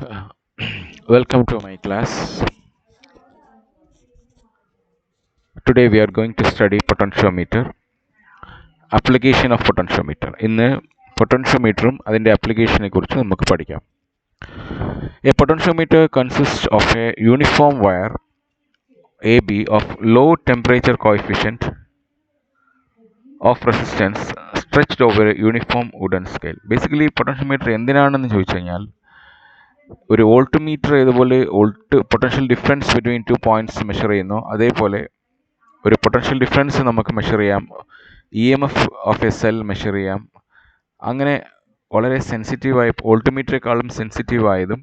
Uh, Welcome to my class. Today we are going to study potentiometer, application of potentiometer. ഇന്ന് പൊട്ടൻഷ്യോമീറ്ററും അതിൻ്റെ ആപ്ലിക്കേഷനെ കുറിച്ച് നമുക്ക് പഠിക്കാം. A potentiometer consists of a uniform wire AB of low temperature coefficient of resistance stretched over a uniform wooden scale. Basically potentiometer എന്തിനാണെന്ന് ചോദിച്ചു കഴിഞ്ഞാൽ ഒരു വോൾട്ട് മീറ്റർ ഇതുപോലെ potential difference between two points measure ചെയ്യുന്നു, അതേപോലെ ഒരു പൊട്ടൻഷ്യൽ ഡിഫറൻസ് നമുക്ക് measure ചെയ്യാം, EMF of a cell measure ചെയ്യാം. അങ്ങനെ വളരെ സെൻസിറ്റീവായ വോൾട്ട്മീറ്ററേക്കാളും സെൻസിറ്റീവായതും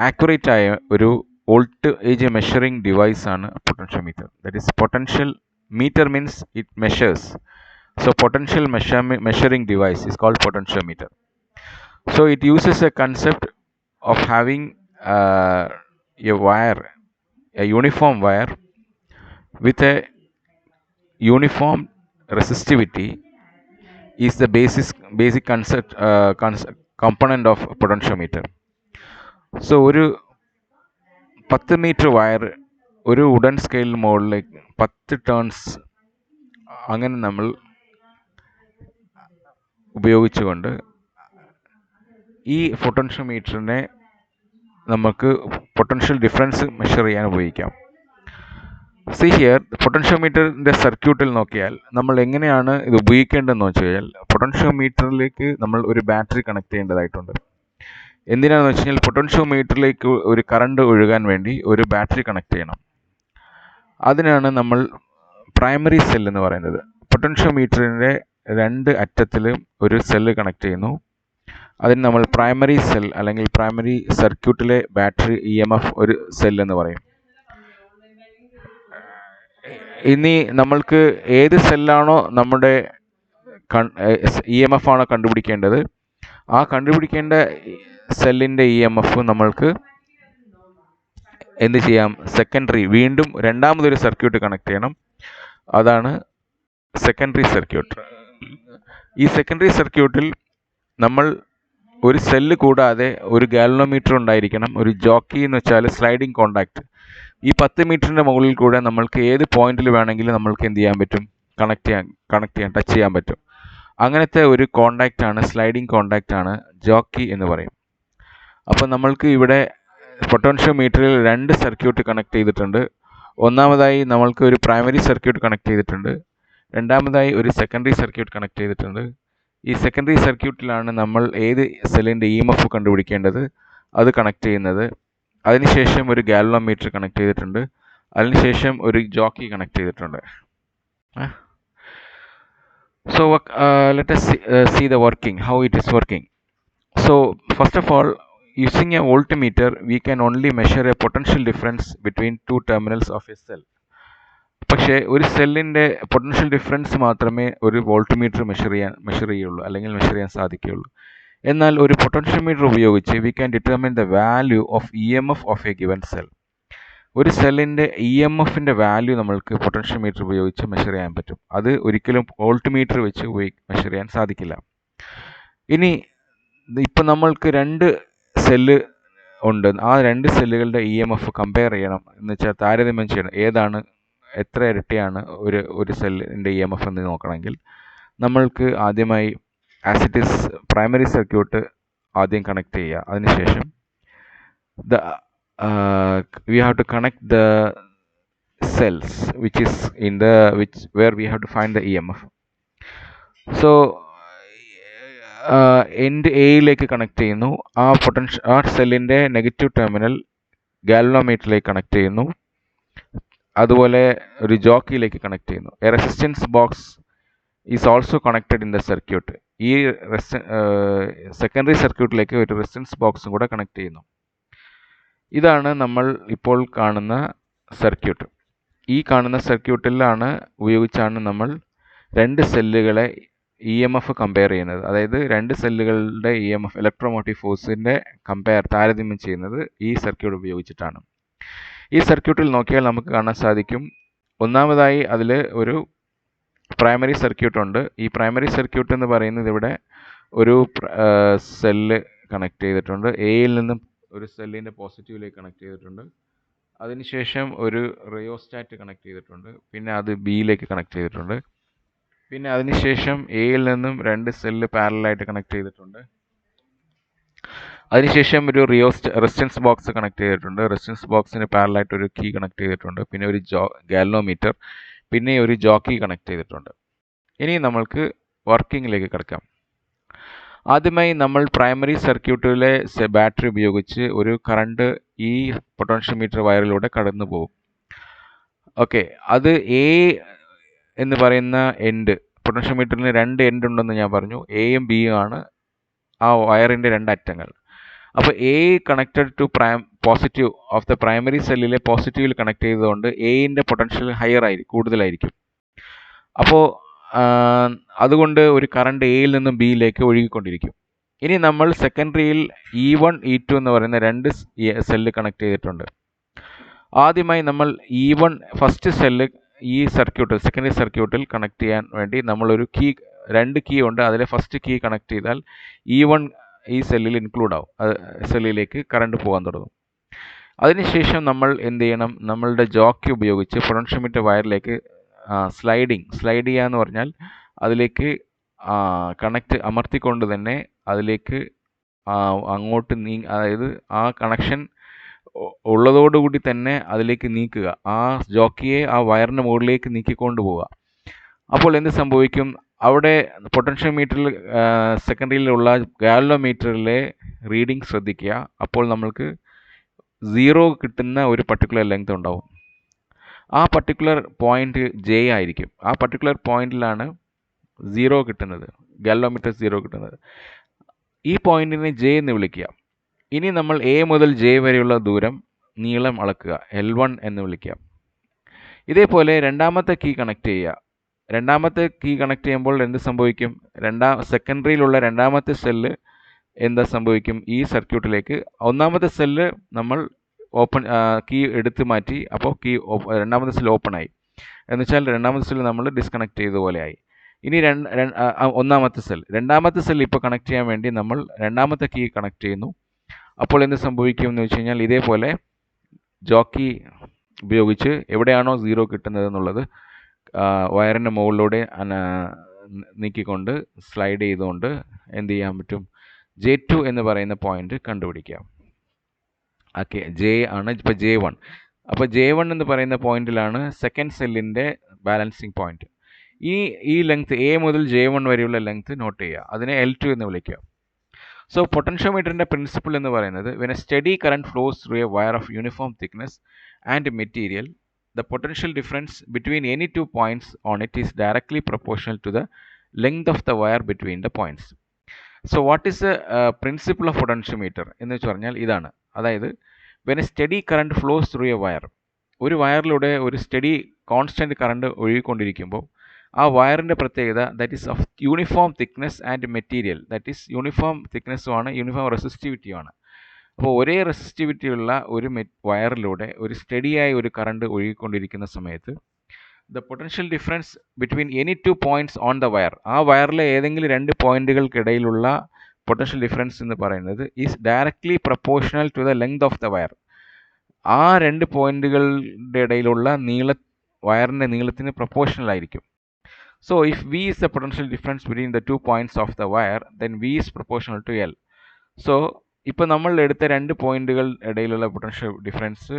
ആക്യുറേറ്റ് ആയ ഒരു വോൾട്ടേജ് മെഷറിംഗ് ഡിവൈസാണ് potentiometer. That is potential meter means it measures. So potential measuring device is called potentiometer. So it uses a concept of having a wire, a uniform wire with a uniform resistivity is the basic component of potentiometer. So ഒരു 10 metre wire ഒരു wooden സ്കെയിലിന് മുകളിലേക്ക് 10 turns അങ്ങനെ നമ്മൾ ഉപയോഗിച്ചുകൊണ്ട് ഈ പൊട്ടൻഷ്യോമീറ്ററിനെ നമുക്ക് potential difference measure ചെയ്യാൻ ഉപയോഗിക്കാം. സി ഹിയർ, പൊട്ടൻഷ്യോമീറ്ററിൻ്റെ സർക്യൂട്ടിൽ നോക്കിയാൽ നമ്മൾ എങ്ങനെയാണ് ഇത് ഉപയോഗിക്കേണ്ടതെന്ന് വെച്ച് കഴിഞ്ഞാൽ പൊട്ടൻഷ്യോമീറ്ററിലേക്ക് നമ്മൾ ഒരു ബാറ്ററി കണക്ട് ചെയ്യേണ്ടതായിട്ടുണ്ട്. എന്തിനാണെന്ന് വെച്ച് കഴിഞ്ഞാൽ പൊട്ടൻഷ്യോമീറ്ററിലേക്ക് ഒരു കറണ്ട് ഒഴുകാൻ വേണ്ടി ഒരു ബാറ്ററി കണക്ട് ചെയ്യണം. അതിനാണ് നമ്മൾ പ്രൈമറി സെൽ എന്ന് പറയുന്നത്. പൊട്ടൻഷ്യോമീറ്ററിൻ്റെ രണ്ട് അറ്റത്തിലും ഒരു സെല്ല് കണക്ട് ചെയ്യുന്നു. അതിന് നമ്മൾ പ്രൈമറി സെൽ അല്ലെങ്കിൽ പ്രൈമറി സർക്യൂട്ടിലെ ബാറ്ററി EMF ഒരു സെൽ എന്ന് പറയും. ഇനി നമ്മൾക്ക് ഏത് സെല്ലാണോ നമ്മുടെ EMF ആണോ കണ്ടുപിടിക്കേണ്ടത്, ആ കണ്ടുപിടിക്കേണ്ട സെല്ലിൻ്റെ EMF നമ്മൾക്ക് എന്ത് ചെയ്യാം, വീണ്ടും രണ്ടാമതൊരു സർക്യൂട്ട് കണക്ട് ചെയ്യണം. അതാണ് സെക്കൻഡറി സർക്യൂട്ട്. ഈ സെക്കൻഡറി സർക്യൂട്ടിൽ നമ്മൾ ഒരു സെല്ല് കൂടാതെ ഒരു ഗാൽവനോമീറ്റർ ഉണ്ടായിരിക്കണം, ഒരു ജോക്കി എന്ന് വെച്ചാൽ സ്ലൈഡിംഗ് കോണ്ടാക്ട്. ഈ 10 മീറ്ററിൻ്റെ മുകളിൽ കൂടെ നമ്മൾക്ക് ഏത് പോയിന്റിൽ വേണമെങ്കിലും നമ്മൾക്ക് എന്ത് ചെയ്യാൻ പറ്റും, കണക്ട് ചെയ്യാൻ ടച്ച് ചെയ്യാൻ പറ്റും. അങ്ങനത്തെ ഒരു കോണ്ടാക്റ്റ് ആണ്, സ്ലൈഡിംഗ് കോണ്ടാക്റ്റ് ആണ് ജോക്കി എന്ന് പറയും. അപ്പോൾ നമ്മൾക്ക് ഇവിടെ പൊട്ടൻഷ്യോമീറ്ററിൽ രണ്ട് സർക്യൂട്ട് കണക്ട് ചെയ്തിട്ടുണ്ട്. ഒന്നാമതായി നമ്മൾക്ക് ഒരു പ്രൈമറി സർക്യൂട്ട് കണക്ട് ചെയ്തിട്ടുണ്ട്, രണ്ടാമതായി ഒരു സെക്കൻഡറി സർക്യൂട്ട് കണക്ട് ചെയ്തിട്ടുണ്ട്. ഈ സെക്കൻഡറി സർക്യൂട്ടിലാണ് നമ്മൾ ഏത് സെല്ലിൻ്റെ EMF കണ്ടുപിടിക്കേണ്ടത് അത് കണക്ട് ചെയ്യുന്നത്. അതിനുശേഷം ഒരു ഗാൽവനോമീറ്റർ കണക്ട് ചെയ്തിട്ടുണ്ട്, അതിനുശേഷം ഒരു ജോക്കി കണക്ട് ചെയ്തിട്ടുണ്ട്. So let us see the working, how it is working. So first of all, using a voltmeter we can only measure a potential difference between two terminals of a cell. പക്ഷേ ഒരു സെല്ലിൻ്റെ potential difference മാത്രമേ ഒരു voltmeter measure ചെയ്യുള്ളൂ അല്ലെങ്കിൽ measure ചെയ്യാൻ സാധിക്കുകയുള്ളൂ. എന്നാൽ ഒരു പൊട്ടൻഷ്യോമീറ്റർ ഉപയോഗിച്ച് we can determine the value of EMF of A given cell. ഒരു സെല്ലിൻ്റെ EMFൻ്റെ വാല്യൂ നമ്മൾക്ക് പൊട്ടൻഷ്യോമീറ്റർ ഉപയോഗിച്ച് മെഷർ ചെയ്യാൻ പറ്റും. അത് ഒരിക്കലും വോൾട്ട്മീറ്റർ വെച്ച് മെഷർ ചെയ്യാൻ സാധിക്കില്ല. ഇനി ഇപ്പം നമ്മൾക്ക് രണ്ട് സെല്ല് ഉണ്ട്, ആ രണ്ട് സെല്ലുകളുടെ EMF കമ്പയർ ചെയ്യണം എന്ന് വെച്ചാൽ താരതമ്യം ചെയ്യണം, ഏതാണ് എത്ര ഇരട്ടിയാണ് ഒരു സെല്ലിൻ്റെ EMF എന്ന് നോക്കണമെങ്കിൽ നമ്മൾക്ക് ആദ്യമായി as it is primary circuit ആദ്യം കണക്ട് ചെയ്യുക. അതിനുശേഷം we have to connect the cells which is where we have to find the EMF. So end എയിലേക്ക് കണക്ട് ചെയ്യുന്നു. ആ സെല്ലിൻ്റെ നെഗറ്റീവ് ടെർമിനൽ ഗാൽവനോമീറ്ററിലേക്ക് കണക്ട് ചെയ്യുന്നു, അതുപോലെ ഒരു ജോക്കിയിലേക്ക് കണക്ട് ചെയ്യുന്നു. A resistance box is also connected in the circuit. ഈ secondary സർക്യൂട്ടിലേക്ക് ഒരു റെസിസ്റ്റൻസ് ബോക്സും കൂടെ കണക്ട് ചെയ്യുന്നു. ഇതാണ് നമ്മൾ ഇപ്പോൾ കാണുന്ന സർക്യൂട്ട്. ഈ കാണുന്ന സർക്യൂട്ടിലാണ് ഉപയോഗിച്ചാണ് നമ്മൾ രണ്ട് സെല്ലുകളെ EMF കമ്പയർ ചെയ്യുന്നത്. അതായത് രണ്ട് സെല്ലുകളുടെ EMF ഇലക്ട്രോമോട്ടീവ് ഫോഴ്സിൻ്റെ താരതമ്യം ചെയ്യുന്നത് ഈ സർക്യൂട്ട് ഉപയോഗിച്ചിട്ടാണ്. ഈ സർക്യൂട്ടിൽ നോക്കിയാൽ നമുക്ക് കാണാൻ സാധിക്കും, ഒന്നാമതായി അതിൽ ഒരു പ്രൈമറി സർക്യൂട്ടുണ്ട്. ഈ പ്രൈമറി സർക്യൂട്ട് എന്ന് പറയുന്നത് ഇവിടെ ഒരു സെല്ല് കണക്ട് ചെയ്തിട്ടുണ്ട്. എയിൽ നിന്നും ഒരു സെല്ലിൻ്റെ പോസിറ്റീവിലേക്ക് കണക്ട് ചെയ്തിട്ടുണ്ട്. അതിനുശേഷം ഒരു റിയോസ്റ്റാറ്റ് കണക്ട് ചെയ്തിട്ടുണ്ട്. പിന്നെ അത് ബിയിലേക്ക് കണക്ട് ചെയ്തിട്ടുണ്ട്. പിന്നെ അതിനുശേഷം എയിൽ നിന്നും 2 സെല്ല് പാരലായിട്ട് കണക്ട് ചെയ്തിട്ടുണ്ട്. അതിനുശേഷം ഒരു റെസിസ്റ്റൻസ് ബോക്സ് കണക്ട് ചെയ്തിട്ടുണ്ട്. റെസിസ്റ്റൻസ് ബോക്സിന് പാരലായിട്ട് ഒരു കീ കണക്ട് ചെയ്തിട്ടുണ്ട്. പിന്നെ ഒരു ഗാലനോമീറ്റർ, പിന്നെ ഒരു ജോക്കി കണക്ട് ചെയ്തിട്ടുണ്ട്. ഇനി നമ്മൾക്ക് വർക്കിങ്ങിലേക്ക് കിടക്കാം. ആദ്യമായി നമ്മൾ പ്രൈമറി സർക്യൂട്ടിലെ ബാറ്ററി ഉപയോഗിച്ച് ഒരു കറണ്ട് ഈ പൊട്ടൻഷ്യോമീറ്റർ വയറിലൂടെ കടന്നു പോകും. ഓക്കെ, അത് എ എന്ന് പറയുന്ന എൻഡ്, പൊട്ടൻഷ്യോമീറ്ററിന് 2 എൻഡ് ഉണ്ടെന്ന് ഞാൻ പറഞ്ഞു. എയും ബിയും ആണ് ആ വയറിൻ്റെ 2 അറ്റങ്ങൾ. അപ്പോൾ A connected to positive of the primary സെല്ലിലെ പോസിറ്റീവിൽ കണക്ട് ചെയ്തതുകൊണ്ട് എയിൻ്റെ പൊട്ടൻഷ്യൽ ഹയർ കൂടുതലായിരിക്കും. അപ്പോൾ അതുകൊണ്ട് ഒരു കറണ്ട് എയിൽ നിന്നും ബിയിലേക്ക് ഒഴുകിക്കൊണ്ടിരിക്കും. ഇനി നമ്മൾ സെക്കൻഡറിയിൽ E1 E2 എന്ന് പറയുന്ന 2 സെല്ല് കണക്ട് ചെയ്തിട്ടുണ്ട്. ആദ്യമായി നമ്മൾ E1 ഫസ്റ്റ് സെല്ല് ഈ സർക്യൂട്ടിൽ, സെക്കൻഡറി സർക്യൂട്ടിൽ കണക്ട് ചെയ്യാൻ വേണ്ടി നമ്മളൊരു കീ, 2 കീ ഉണ്ട്. അതിലെ ഫസ്റ്റ് കീ കണക്ട് ചെയ്താൽ E1 ഈ സെല്ലിൽ ഇൻക്ലൂഡ് ആവും. സെല്ലിലേക്ക് കറണ്ട് പോകാൻ തുടങ്ങും. അതിനുശേഷം നമ്മൾ എന്ത് ചെയ്യണം? നമ്മളുടെ ജോക്കി ഉപയോഗിച്ച് പൊട്ടൻഷ്യോമീറ്റർ വയറിലേക്ക് സ്ലൈഡ് ചെയ്യുക എന്ന് പറഞ്ഞാൽ അതിലേക്ക് അമർത്തിക്കൊണ്ട് തന്നെ അതിലേക്ക് അങ്ങോട്ട് അതായത് ആ കണക്ഷൻ ഉള്ളതോടുകൂടി തന്നെ അതിലേക്ക് നീക്കുക. ആ ജോക്കിയെ ആ വയറിന് മുകളിലേക്ക് നീക്കിക്കൊണ്ട് പോവുക. അപ്പോൾ എന്ത് സംഭവിക്കും? അവിടെ പൊട്ടൻഷ്യോമീറ്ററിൽ സെക്കൻഡറിയിലുള്ള ഗാലനോമീറ്ററിലെ റീഡിംഗ് ശ്രദ്ധിക്കുക. അപ്പോൾ നമ്മൾക്ക് 0 കിട്ടുന്ന ഒരു പർട്ടിക്കുലർ ലെങ്ത് ഉണ്ടാവും. ആ പർട്ടിക്കുലർ പോയിന്റ് J ആയിരിക്കും. ആ പർട്ടിക്കുലർ പോയിന്റിലാണ് 0 കിട്ടുന്നത്, ഗാലനോമീറ്റർ 0 കിട്ടുന്നത്. ഈ പോയിന്റിനെ J എന്ന് വിളിക്കുക. ഇനി നമ്മൾ A മുതൽ J വരെയുള്ള ദൂരം, നീളം അളക്കുക, L1 എന്ന് വിളിക്കുക. ഇതേപോലെ രണ്ടാമത്തെ കീ കണക്ട് ചെയ്യുക. രണ്ടാമത്തെ കീ കണക്ട് ചെയ്യുമ്പോൾ എന്ത് സംഭവിക്കും? സെക്കൻഡറിയിലുള്ള രണ്ടാമത്തെ സെല്ല് എന്താ സംഭവിക്കും? ഈ സർക്യൂട്ടിലേക്ക് ഒന്നാമത്തെ സെല്ല് നമ്മൾ കീ എടുത്ത് മാറ്റി. അപ്പോൾ രണ്ടാമത്തെ സെല്ല് ഓപ്പൺ ആയി. എന്നുവെച്ചാൽ രണ്ടാമത്തെ സെല്ല് നമ്മൾ ഡിസ്കണക്ട് ചെയ്ത പോലെ ആയി. ഇനി രണ്ടാമത്തെ സെല്ല് ഇപ്പോൾ കണക്ട് ചെയ്യാൻ വേണ്ടി നമ്മൾ രണ്ടാമത്തെ കീ കണക്ട് ചെയ്യുന്നു. അപ്പോൾ എന്ത് സംഭവിക്കും എന്ന് വെച്ച് കഴിഞ്ഞാൽ ഇതേപോലെ ജോക്കി ഉപയോഗിച്ച് എവിടെയാണോ 0 കിട്ടുന്നത് എന്നുള്ളത് വയറിൻ്റെ മുകളിലൂടെ നീക്കിക്കൊണ്ട് സ്ലൈഡ് ചെയ്തുകൊണ്ട് എന്ത് ചെയ്യാൻ പറ്റും? J2 എന്ന് പറയുന്ന പോയിന്റ് കണ്ടുപിടിക്കാം. ഓക്കെ, J ആണ് ഇപ്പോൾ J1. അപ്പോൾ J1 എന്ന് പറയുന്ന പോയിന്റിലാണ് സെക്കൻഡ് സെല്ലിൻ്റെ ബാലൻസിങ് പോയിന്റ്. ഈ ലെങ്ത് A മുതൽ J1 വരെയുള്ള ലെങ്ത് നോട്ട് ചെയ്യുക. അതിനെ L2 എന്ന് വിളിക്കുക. സോ പൊട്ടൻഷ്യോമീറ്ററിൻ്റെ പ്രിൻസിപ്പിൾ എന്ന് പറയുന്നത്, when a steady current flows through a wire of uniform thickness and material, the potential difference between any 2 points on it is directly proportional to the length of the wire between the points. So what is the principle of potentiometer എന്ന് പറഞ്ഞാൽ ഇതാണ്. അതായത് when a steady current flows through a wire, ഒരു വയറിലൂടെ ഒരു study constant current ഒഴുകിക്കൊണ്ടിരിക്കുമ്പോൾ ആ വയറിൻ്റെ പ്രത്യേകത that is of uniform thickness and material, that is uniform തിക്നെസ്സുമാണ്, യൂണിഫോം റെസിസ്റ്റിവിറ്റിയുമാണ്. അപ്പോൾ ഒരേ റെസിസ്റ്റിവിറ്റിയുള്ള ഒരു വയറിലൂടെ ഒരു സ്റ്റഡിയായ ഒരു കറണ്ട് ഒഴുകിക്കൊണ്ടിരിക്കുന്ന സമയത്ത് the potential difference between any 2 points on the wire, ആ വയറിലെ ഏതെങ്കിലും 2 പോയിന്റുകൾക്കിടയിലുള്ള പൊട്ടൻഷ്യൽ ഡിഫറൻസ് എന്ന് പറയുന്നത് is directly proportional to the length of the wire. ആ 2 പോയിന്റുകളുടെ ഇടയിലുള്ള വയറിൻ്റെ നീളത്തിന് പ്രപ്പോർഷണൽ ആയിരിക്കും. So if V is the potential difference between the 2 points of the wire, then V is proportional to L. So ഇപ്പോൾ നമ്മൾ എടുത്ത 2 പോയിന്റുകൾ ഇടയിലുള്ള പൊട്ടൻഷ്യൽ ഡിഫറൻസ്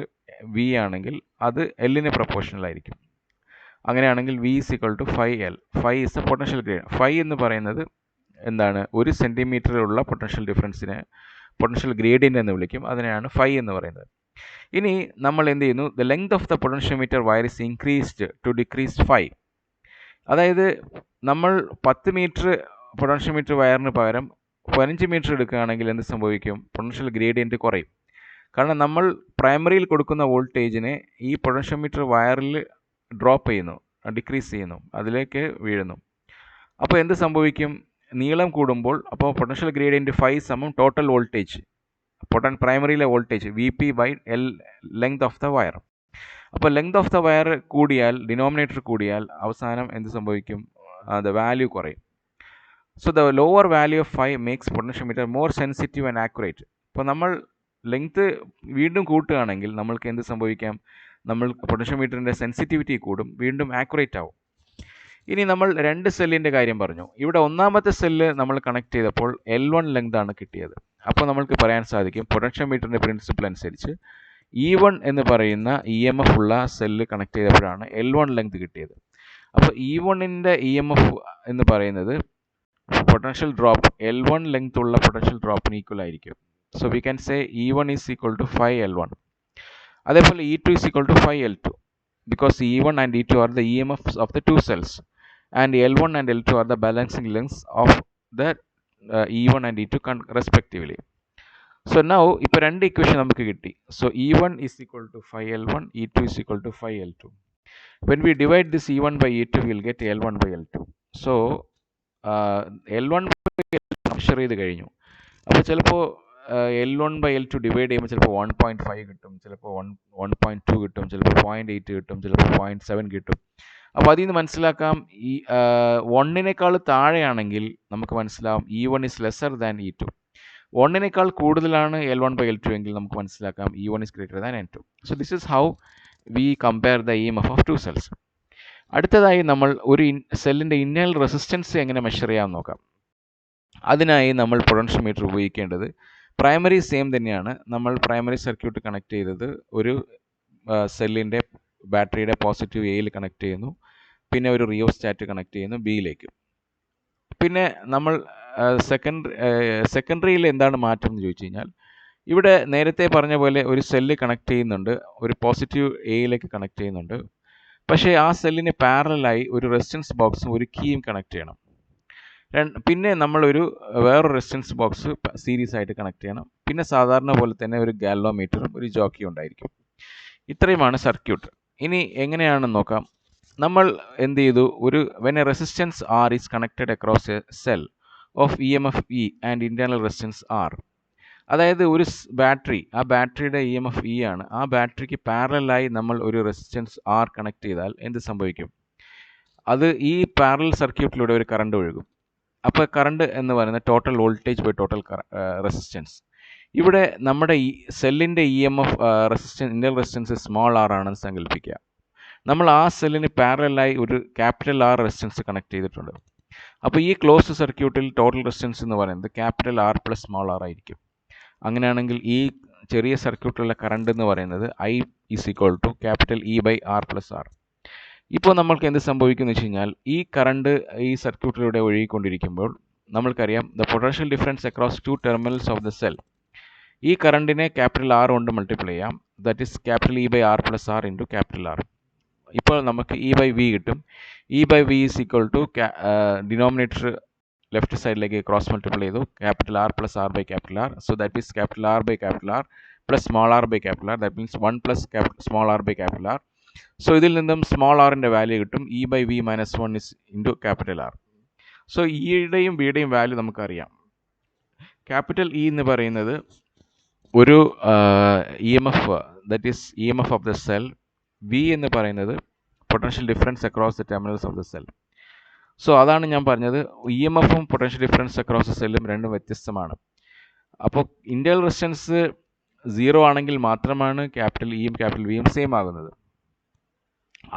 V ആണെങ്കിൽ അത് Lന് പ്രപ്പോർഷണൽ ആയിരിക്കും. അങ്ങനെയാണെങ്കിൽ V is equal to phi L. Phi is the potential gradient. Phi എന്ന് പറയുന്നത് എന്താണ്? 1 സെൻറ്റിമീറ്ററിലുള്ള പൊട്ടൻഷ്യൽ ഡിഫറൻസിനെ പൊട്ടൻഷ്യൽ ഗ്രേഡിയൻ്റ് എന്ന് വിളിക്കും. അതിനെയാണ് phi എന്ന് പറയുന്നത്. ഇനി നമ്മൾ എന്ത് ചെയ്യുന്നു? The length of the potentiometer wire is increased to decrease phi. അതായത് നമ്മൾ 10 മീറ്റർ പൊട്ടൻഷ്യോമീറ്റർ വയറിന് പകരം 15 മീറ്റർ എടുക്കുകയാണെങ്കിൽ എന്ത് സംഭവിക്കും? പൊട്ടൻഷ്യൽ ഗ്രേഡിയൻറ്റ് കുറയും. കാരണം നമ്മൾ പ്രൈമറിയിൽ കൊടുക്കുന്ന വോൾട്ടേജിനെ ഈ പൊട്ടൻഷ്യോമീറ്റർ വയറിൽ ഡ്രോപ്പ് ചെയ്യുന്നു, ഡിക്രീസ് ചെയ്യുന്നു, അതിലേക്ക് വീഴുന്നു. അപ്പോൾ എന്ത് സംഭവിക്കും? നീളം കൂടുമ്പോൾ അപ്പോൾ പൊട്ടൻഷ്യൽ ഗ്രേഡിയൻറ്റ് phi സമം ടോട്ടൽ വോൾട്ടേജ്, പ്രൈമറിയിലെ voltage Vp/L, length of the wire. അപ്പോൾ ലെങ്ത് ഓഫ് ദ വയർ കൂടിയാൽ, ഡിനോമിനേറ്റർ കൂടിയാൽ അവസാനം എന്ത് സംഭവിക്കും? ദ വാല്യൂ കുറയും. So the lower value of phi makes potentiometer more sensitive and accurate. ഇപ്പോൾ നമ്മൾ ലെങ്ത്ത് വീണ്ടും കൂട്ടുകയാണെങ്കിൽ നമ്മൾക്ക് എന്ത് സംഭവിക്കാം? നമ്മൾ പൊട്ടൻഷ്യോമീറ്ററിൻ്റെ സെൻസിറ്റിവിറ്റി കൂടും, വീണ്ടും ആക്യുറേറ്റ് ആവും. ഇനി നമ്മൾ 2 സെല്ലിൻ്റെ കാര്യം പറഞ്ഞു. ഇവിടെ ഒന്നാമത്തെ സെല്ല് നമ്മൾ കണക്ട് ചെയ്തപ്പോൾ L1 ലെങ്ത് ആണ് കിട്ടിയത്. അപ്പോൾ നമ്മൾക്ക് പറയാൻ സാധിക്കും പൊട്ടൻഷ്യോമീറ്ററിൻ്റെ പ്രിൻസിപ്പിൾ അനുസരിച്ച് E1 എന്ന് പറയുന്ന EMF ഉള്ള സെല്ല് കണക്ട് ചെയ്തപ്പോഴാണ് L1 ലെങ്ത് കിട്ടിയത്. അപ്പോൾ E1ൻ്റെ EMF എന്ന് പറയുന്നത് പൊട്ടൻഷ്യൽ ഡ്രോപ്പ് L1 ലെങ്ത് ഉള്ള പൊട്ടൻഷ്യൽ ഡ്രോപ്പിന് ഈക്വൽ ആയിരിക്കും. So we can say E1 is equal to 5L1. അതേപോലെ E2 is equal to 5L2 because E1 and E2 are the EMFs of the two cells and L1 and L2 are the balancing lengths of the E1 and E2 respectively. So now ഇപ്പോൾ 2 equation നമുക്ക് കിട്ടി. So E1 is equal to 5L1, E2 is equal to 5L2. When we divide this E1 by E2, we will get L1 by L2. So L1 by L2 measure ചെയ്ത് കഴിഞ്ഞു. അപ്പോൾ ചിലപ്പോൾ L1 by L2 divide ചെയ്യുമ്പോൾ ചിലപ്പോൾ 1.5 കിട്ടും, ചിലപ്പോൾ 1.2 കിട്ടും, ചിലപ്പോൾ 0.8 കിട്ടും, ചിലപ്പോൾ 0.7 കിട്ടും. അപ്പോൾ അതിൽ നിന്ന് മനസ്സിലാക്കാം ഈ 1നേക്കാൾ താഴെയാണെങ്കിൽ നമുക്ക് മനസ്സിലാവും E1 is lesser than E2. 1നേക്കാൾ കൂടുതലാണ് L1 by L2 എങ്കിൽ നമുക്ക് മനസ്സിലാക്കാം E1 is greater than N2. So this is how we compare the EMF of two cells. അടുത്തതായി നമ്മൾ ഒരു സെല്ലിൻ്റെ ഇന്നേണൽ റെസിസ്റ്റൻസ് എങ്ങനെ മെഷർ ചെയ്യാമെന്ന് നോക്കാം. അതിനായി നമ്മൾ പൊട്ടൻഷ്യോമീറ്റർ ഉപയോഗിക്കേണ്ടത് പ്രൈമറി സെയിം തന്നെയാണ്. നമ്മൾ പ്രൈമറി സർക്യൂട്ട് കണക്ട് ചെയ്തത് ഒരു സെല്ലിൻ്റെ ബാറ്ററിയുടെ പോസിറ്റീവ് എയിൽ കണക്ട് ചെയ്യുന്നു, പിന്നെ ഒരു റിയോസ്റ്റാറ്റ് കണക്ട് ചെയ്യുന്നു ബിയിലേക്ക്. പിന്നെ നമ്മൾ സെക്കൻഡറിയിൽ എന്താണ് മാറ്റം എന്ന് ചോദിച്ചു കഴിഞ്ഞാൽ, ഇവിടെ നേരത്തെ പറഞ്ഞ പോലെ ഒരു സെല്ല് കണക്ട് ചെയ്യുന്നുണ്ട്, ഒരു പോസിറ്റീവ് എയിലേക്ക് കണക്ട് ചെയ്യുന്നുണ്ട്. പക്ഷേ ആ സെല്ലിന് പാരലായി ഒരു റെസിസ്റ്റൻസ് ബോക്സും ഒരു കീയും കണക്ട് ചെയ്യണം. പിന്നെ നമ്മളൊരു വേറൊരു റെസിസ്റ്റൻസ് ബോക്സ് സീരീസ് ആയിട്ട് കണക്ട് ചെയ്യണം. പിന്നെ സാധാരണ പോലെ തന്നെ ഒരു ഗാൽവോമീറ്ററും ഒരു ജോക്കിയും ഉണ്ടായിരിക്കും. ഇത്രയുമാണ് സർക്യൂട്ട്. ഇനി എങ്ങനെയാണെന്ന് നോക്കാം. നമ്മൾ എന്ത് ചെയ്തു, when a resistance R is connected across a cell of EMF E and internal resistance R, അതായത് ഒരു ബാറ്ററി, ആ ബാറ്ററിയുടെ EMF E ആണ്, ആ ബാറ്ററിക്ക് പാരലായി നമ്മൾ ഒരു റെസിസ്റ്റൻസ് R കണക്ട് ചെയ്താൽ എന്ത് സംഭവിക്കും? അത് ഈ പാരലൽ സർക്യൂട്ടിലൂടെ ഒരു കറണ്ട് ഒഴുകും. അപ്പോൾ കറണ്ട് എന്ന് പറയുന്നത് total voltage by total resistance. ഇവിടെ നമ്മുടെ ഈ സെല്ലിൻ്റെ EMF internal resistance small r ആണെന്ന് സങ്കല്പിക്കുക. നമ്മൾ ആ സെല്ലിന് പാരലായി ഒരു ക്യാപിറ്റൽ R റെസിസ്റ്റൻസ് കണക്ട് ചെയ്തിട്ടുണ്ട്. അപ്പോൾ ഈ ക്ലോസ്ഡ് സർക്യൂട്ടിൽ ടോട്ടൽ റെസിസ്റ്റൻസ് എന്ന് പറയുന്നത് capital R plus small r ആയിരിക്കും. അങ്ങനെയാണെങ്കിൽ ഈ ചെറിയ സർക്യൂട്ടിലുള്ള കറണ്ട് എന്ന് പറയുന്നത് I is equal to capital E by R plus R. ഇപ്പോൾ നമ്മൾക്ക് എന്ത് സംഭവിക്കുന്നു വെച്ച് കഴിഞ്ഞാൽ, ഈ കറണ്ട് ഈ സർക്യൂട്ടിലൂടെ ഒഴുകിക്കൊണ്ടിരിക്കുമ്പോൾ നമ്മൾക്കറിയാം the potential difference across two terminals of the cell. ഈ കറണ്ടിനെ ക്യാപിറ്റൽ R കൊണ്ട് മൾട്ടിപ്ലൈ ചെയ്യാം. That is capital E by R plus R into capital R. ഇപ്പോൾ നമുക്ക് E ബൈ V കിട്ടും. E by V is equal to denominator left സൈഡിലേക്ക് cross multiply ചെയ്തു, capital R plus R by capital R. So that is capital R by capital R plus small r by capital R. That means 1 plus small r by capital R. So ഇതിൽ നിന്നും small ആറിൻ്റെ value കിട്ടും E by V minus 1 is into capital R. So ഇയുടെയും വിയുടെയും value നമുക്കറിയാം. Capital E എന്ന് പറയുന്നത് ഒരു EMF, that is EMF of the cell. V എന്ന് പറയുന്നത് potential difference across the terminals of the cell. So അതാണ് ഞാൻ പറഞ്ഞത്, EMFും പൊട്ടൻഷ്യൽ ഡിഫറൻസ് അക്രോസ് ദ സെല്ലും രണ്ടും വ്യത്യസ്തമാണ്. അപ്പോൾ ഇൻ്റേണൽ റെസിസ്റ്റൻസ് 0 ആണെങ്കിൽ മാത്രമാണ് ക്യാപിറ്റൽ Eയും ക്യാപിറ്റൽ Vയും സെയിം ആകുന്നത്.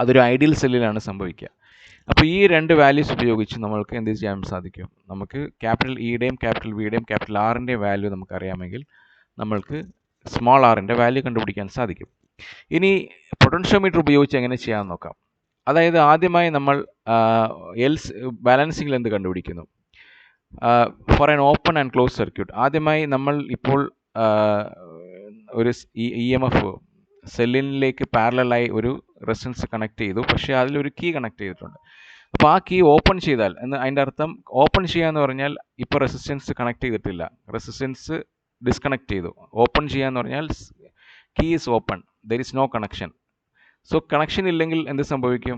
അതൊരു ഐഡിയൽ സെല്ലിലാണ് സംഭവിക്കുക. അപ്പോൾ ഈ രണ്ട് വാല്യൂസ് ഉപയോഗിച്ച് നമ്മൾക്ക് എന്ത് ചെയ്യാൻ സാധിക്കും? നമുക്ക് ക്യാപിറ്റൽ ഇയുടെയും ക്യാപിറ്റൽ വിയുടെയും ക്യാപിറ്റൽ ആറിൻ്റെയും വാല്യൂ നമുക്കറിയാമെങ്കിൽ നമ്മൾക്ക് സ്മോൾ ആറിൻ്റെ വാല്യൂ കണ്ടുപിടിക്കാൻ സാധിക്കും. ഇനി പൊട്ടൻഷ്യോമീറ്റർ ഉപയോഗിച്ച് എങ്ങനെ ചെയ്യാമെന്ന് നോക്കാം. അതായത് ആദ്യമായി നമ്മൾ ബാലൻസിംഗ് ലെന്ത് കണ്ടുപിടിക്കുന്നു. For an open and close circuit ആദ്യമായി നമ്മൾ ഇപ്പോൾ ഒരു EMF സെല്ലിലേക്ക് പാരലായി ഒരു റെസിസ്റ്റൻസ് കണക്ട് ചെയ്തു, പക്ഷേ അതിലൊരു കീ കണക്ട് ചെയ്തിട്ടുണ്ട്. അപ്പോൾ ആ കീ ഓപ്പൺ ചെയ്താൽ അതിൻ്റെ അർത്ഥം, ഓപ്പൺ ചെയ്യാന്ന് പറഞ്ഞാൽ ഇപ്പോൾ റെസിസ്റ്റൻസ് കണക്ട് ചെയ്തിട്ടില്ല, റെസിസ്റ്റൻസ് ഡിസ്കണക്ട് ചെയ്തു. ഓപ്പൺ ചെയ്യാന്ന് പറഞ്ഞാൽ key is open, there is no connection. So connection ഇല്ലെങ്കിൽ എന്ത് സംഭവിക്കും?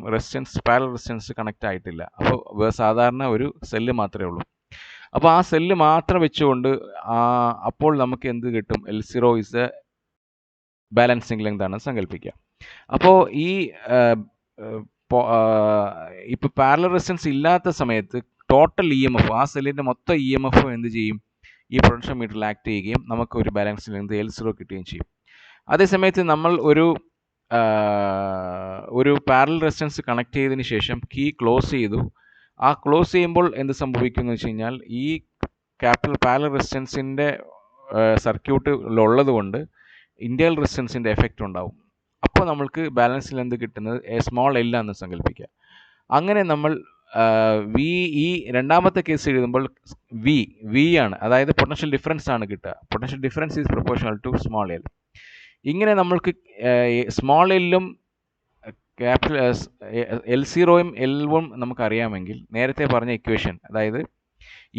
പാരലൽ റെസിസ്റ്റൻസ് കണക്ട് ആയിട്ടില്ല. അപ്പോൾ സാധാരണ ഒരു സെല്ല് മാത്രമേ ഉള്ളൂ. അപ്പോൾ ആ സെല്ല് മാത്രം വെച്ചുകൊണ്ട് അപ്പോൾ നമുക്ക് എന്ത് കിട്ടും? L0 is the balancing length ആണ് സങ്കല്പിക്കുക. അപ്പോൾ ഈ ഇപ്പോൾ പാരലൽ റെസിസ്റ്റൻസ് ഇല്ലാത്ത സമയത്ത് ടോട്ടൽ EMF, ആ സെല്ലിൻ്റെ മൊത്തം EMF എന്ത് ചെയ്യും? ഈ പൊട്ടൻഷ്യോമീറ്ററിൽ ആക്ട് ചെയ്യുകയും നമുക്ക് ഒരു ബാലൻസിംഗ് ലെങ്ത് L0 കിട്ടുകയും ചെയ്യും. അതേസമയത്ത് നമ്മൾ ഒരു പാരലൽ റെസിസ്റ്റൻസ് കണക്ട് ചെയ്തതിന് ശേഷം കീ ക്ലോസ് ചെയ്തു. ആ ക്ലോസ് ചെയ്യുമ്പോൾ എന്ത് സംഭവിക്കും എന്ന് വെച്ച് കഴിഞ്ഞാൽ ഈ പാരലൽ റെസിസ്റ്റൻസിൻ്റെ സർക്യൂട്ടിലുള്ളത് കൊണ്ട് ഇന്റേണൽ റെസിസ്റ്റൻസിൻ്റെ എഫക്റ്റ് ഉണ്ടാവും. അപ്പോൾ നമ്മൾക്ക് ബാലൻസ് ലെങ്ത് കിട്ടുന്നത് സ്മോൾ എൽ എന്ന് സങ്കല്പിക്കുക. അങ്ങനെ നമ്മൾ ഈ രണ്ടാമത്തെ കേസ് എഴുതുമ്പോൾ വി ആണ്, അതായത് പൊട്ടൻഷ്യൽ ഡിഫറൻസ് ആണ് കിട്ടുക. Potential difference is proportional to small L. ഇങ്ങനെ നമ്മൾക്ക് സ്മോൾ എല്ലും ക്യാപിറ്റൽ L0യും L1 നമുക്കറിയാമെങ്കിൽ നേരത്തെ പറഞ്ഞ ഇക്വേഷൻ, അതായത്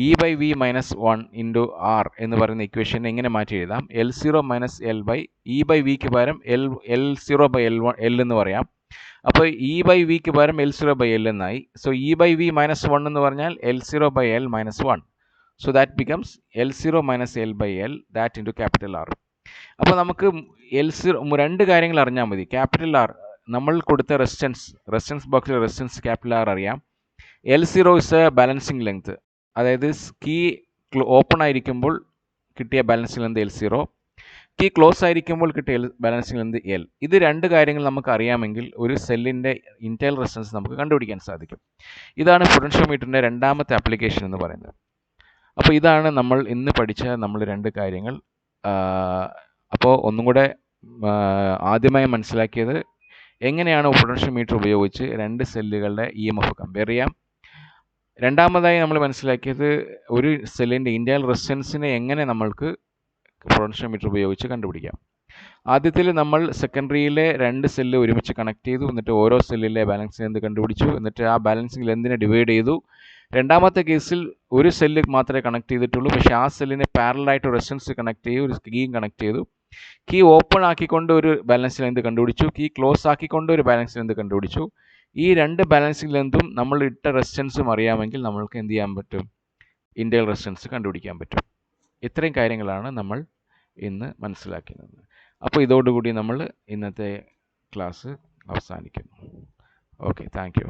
E/V - 1 × R എന്ന് പറയുന്ന ഇക്വേഷൻ എങ്ങനെ മാറ്റി എഴുതാം? L0 - L E/Vക്ക് പകരം L0/L എന്ന് പറയാം. അപ്പോൾ E/Vക്ക് പകരം L0/L എന്നായി. സോ E/V - 1 എന്ന് പറഞ്ഞാൽ L0/L - 1. So that becomes L0 - L/L that into capital R. അപ്പോൾ നമുക്ക് L0 രണ്ട് കാര്യങ്ങൾ അറിഞ്ഞാൽ മതി. ക്യാപിറ്റൽ R നമ്മൾ കൊടുത്ത റെസിസ്റ്റൻസ് ബോക്സിലെ റെസിസ്റ്റൻസ് ക്യാപിറ്റൽ R അറിയാം. L0 is A balancing length, അതായത് കീ ഓപ്പൺ ആയിരിക്കുമ്പോൾ കിട്ടിയ balancing length L0, key close ആയിരിക്കുമ്പോൾ കിട്ടിയ ബാലൻസിങ് ലെങ്ത് L. ഇത് രണ്ട് കാര്യങ്ങൾ നമുക്ക് അറിയാമെങ്കിൽ ഒരു സെല്ലിൻ്റെ ഇന്റേണൽ റെസിസ്റ്റൻസ് നമുക്ക് കണ്ടുപിടിക്കാൻ സാധിക്കും. ഇതാണ് പൊട്ടൻഷ്യോമീറ്ററിൻ്റെ രണ്ടാമത്തെ ആപ്ലിക്കേഷൻ എന്ന് പറയുന്നത്. അപ്പോൾ ഇതാണ് നമ്മൾ ഇന്ന് പഠിച്ച രണ്ട് കാര്യങ്ങൾ. അപ്പോൾ ഒന്നും കൂടെ ആദ്യമായി മനസ്സിലാക്കിയത് എങ്ങനെയാണ് പൊട്ടൻഷ്യോമീറ്റർ ഉപയോഗിച്ച് രണ്ട് സെല്ലുകളുടെ EMF കമ്പയർ ചെയ്യാം. രണ്ടാമതായി നമ്മൾ മനസ്സിലാക്കിയത് ഒരു സെല്ലിൻ്റെ ഇന്റേണൽ റെസിസ്റ്റൻസിനെ എങ്ങനെ നമ്മൾക്ക് പൊട്ടൻഷ്യോമീറ്റർ ഉപയോഗിച്ച് കണ്ടുപിടിക്കാം. ആദ്യത്തിൽ നമ്മൾ സെക്കൻഡറിയിലെ രണ്ട് സെല്ല് ഒരുമിച്ച് കണക്ട് ചെയ്തു, എന്നിട്ട് ഓരോ സെല്ലിലെ ബാലൻസിംഗ് ലെന്ത് കണ്ടുപിടിച്ചു, എന്നിട്ട് ആ ബാലൻസിംഗ് ലെന്തിനെ ഡിവൈഡ് ചെയ്തു. രണ്ടാമത്തെ കേസിൽ ഒരു സെല്ല് മാത്രമേ കണക്ട് ചെയ്തിട്ടുള്ളൂ, പക്ഷേ ആ സെല്ലിനെ പാരലായിട്ട് റെസിസ്റ്റൻസ് കണക്ട് ചെയ്തു, ഒരു കീയും കണക്ട് ചെയ്തു. കീ ഓപ്പൺ ആക്കിക്കൊണ്ട് ഒരു ബാലൻസിംഗ് ലെന്ത് കണ്ടുപിടിച്ചു, കീ ക്ലോസ് ആക്കിക്കൊണ്ട് ഒരു ബാലൻസിംഗ് ലെന്ത് കണ്ടുപിടിച്ചു. ഈ രണ്ട് ബാലൻസിംഗ് ലെന്തും നമ്മൾ ഇട്ട റെസിസ്റ്റൻസും അറിയാമെങ്കിൽ നമ്മൾക്ക് എന്ത് ചെയ്യാൻ പറ്റും? ഇന്റേണൽ റെസിസ്റ്റൻസ് കണ്ടുപിടിക്കാൻ പറ്റും. ഇത്രയും കാര്യങ്ങളാണ് നമ്മൾ ഇന്ന് മനസ്സിലാക്കുന്നത്. അപ്പോൾ ഇതോടുകൂടി നമ്മൾ ഇന്നത്തെ ക്ലാസ് അവസാനിക്കുന്നു. Okay, thank you.